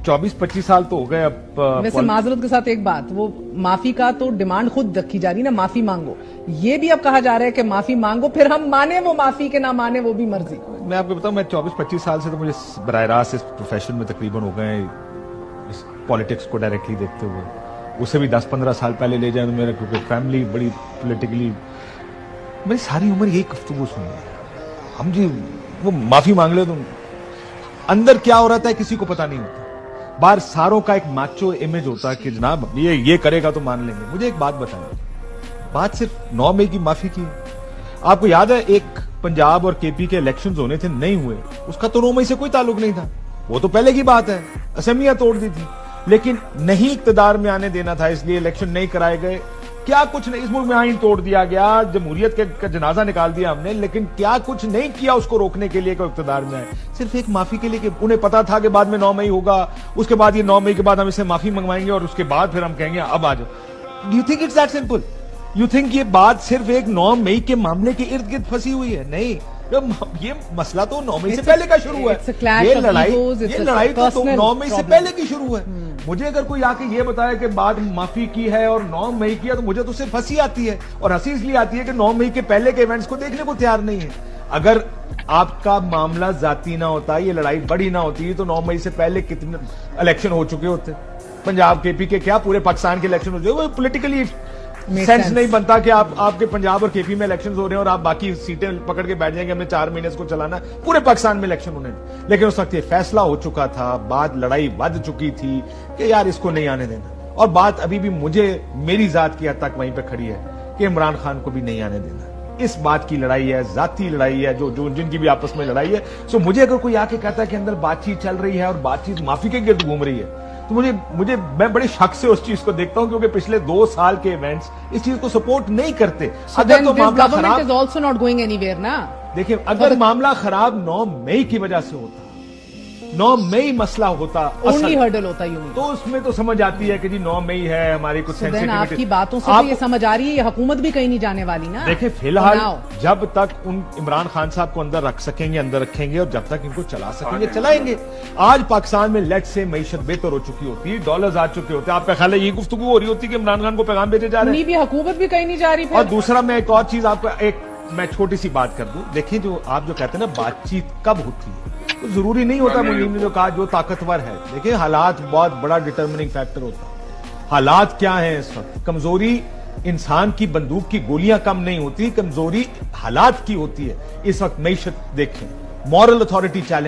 24-25 साल तो हो गए अब। वैसे माजरत के साथ एक बात, वो माफी का तो डिमांड खुद रखी जा रही ना, माफी मांगो। ये भी अब कहा जा रहा है कि माफी मांगो, फिर हम माने वो माफी के ना माने वो भी मर्जी। मैं आपको बताऊं, मैं 24-25 साल से तो मुझे बराह रास्त इस प्रोफेशन में तकरीबन हो गए, इस पॉलिटिक्स को डायरेक्टली देखते हुए। उससे भी 10-15 साल पहले ले जाए तो मेरा, क्योंकि फैमिली बड़ी पॉलिटिकली, मेरी सारी उम्र यही गुफ्तगू सुनी है। हम जी वो माफी मांग ले तो अंदर क्या हो रहा था किसी को पता नहीं होता। बाहर सारों का एक माचो इमेज होता है कि जनाब ये करेगा तो मान लेंगे। मुझे एक बात बताएं, बात सिर्फ 9 मई की माफी की। आपको याद है एक पंजाब और केपी के इलेक्शंस होने थे, नहीं हुए, उसका तो 9 मई से कोई ताल्लुक नहीं था, वो तो पहले की बात है, असेंबलियां तोड़ दी थी। लेकिन नहीं इक्तदार में आने देना था, इसलिए इलेक्शन नहीं कराए गए। क्या कुछ नहीं, इस मुल्क में आइन तोड़ दिया गया, जमहूरियत का जनाजा निकाल दिया हमने, लेकिन क्या कुछ नहीं किया उसको रोकने के लिए कि इक्तदार में आए। सिर्फ एक माफी के लिए कि उन्हें पता था कि बाद में 9 मई होगा, उसके बाद ये 9 मई के बाद हम इससे माफी मंगवाएंगे और उसके बाद फिर हम कहेंगे अब आ जाओ। You think it's that simple? You think ये बात सिर्फ एक 9 मई के मामले के इर्द गिर्द फंसी हुई है? नहीं, ये मसला तो 9 मई से पहले का शुरू है। ये लड़ाई तो 9 मई से पहले की शुरू है। मुझे अगर कोई आके ये बताया कि बाद माफी की है और 9 मई किया, तो मुझे तो सिर्फ हंसी आती है। और हंसी इसलिए आती है कि 9 मई के पहले के इवेंट्स को देखने को तैयार नहीं है। अगर आपका मामला जाती ना होता, ये लड़ाई बड़ी ना होती, तो 9 मई से पहले कितने इलेक्शन हो चुके होते। पंजाब केपी के क्या पूरे पाकिस्तान के इलेक्शन हो चुके। पोलिटिकली सेंस नहीं बनता कि आपके पंजाब और केपी में इलेक्शन हो रहे हैं और आप बाकी सीटें पकड़ के बैठ जाएंगे, हमने 4 महीने इसको चलाना, पूरे पाकिस्तान में इलेक्शन होने। लेकिन उस वक्त ये फैसला हो चुका था, बात लड़ाई बढ़ चुकी थी कि यार इसको नहीं आने देना। और बात अभी भी मुझे मेरी जात की हद तक वहीं पर खड़ी है कि इमरान खान को भी नहीं आने देना। इस बात की लड़ाई है, जाती लड़ाई है, जो जिनकी भी आपस में लड़ाई है। सो मुझे अगर कोई आके कहता है कि अंदर बातचीत चल रही है और बातचीत माफी के गिर्द घूम रही है, तो मैं बड़े शक से उस चीज को देखता हूं, क्योंकि पिछले 2 साल के इवेंट्स इस चीज को सपोर्ट नहीं करते। अगर तो मामला खराब is also not going anywhere ना। देखिए, अगर मामला खराब 9 मई की वजह से होता, 9 मई मसला होता, ओनली हर्डल होता यूं, तो उसमें तो समझ आती है कि जी 9 मई है, हमारी कुछ सेंसिटिविटी। आपकी बातों से तो ये समझ आ रही है हुकूमत भी कहीं नहीं जाने वाली ना। देखिए, फिलहाल जब तक उन इमरान खान साहब को अंदर रख सकेंगे अंदर रखेंगे, और जब तक इनको चला सकेंगे चलाएंगे। आज पाकिस्तान में लेट से मईशत बेहतर हो चुकी होती है, डॉलर्स आ चुके होते हैं। आपका ख्याल है ये गुफ्तगू हो रही होती है कि इमरान खान को पैगाम भेजे जा रहे हैं? हुकूमत भी कहीं नहीं जा रही। और दूसरा, मैं एक और चीज आपको मैं छोटी सी बात कर दूं। देखिए, जो आप जो कहते हैं ना बातचीत कब होती है, तो जरूरी नहीं होता। मुनीम ने जो कहा, जो ताकतवर है, देखिए हालात बहुत बड़ा डिटर्मिनिंग फैक्टर होता है। हालात क्या है इस वक्त? कमजोरी इंसान की बंदूक की गोलियां कम नहीं होती, कमजोरी हालात की होती है। इस वक्त मईशत देखें, मॉरल अथॉरिटी चैलेंज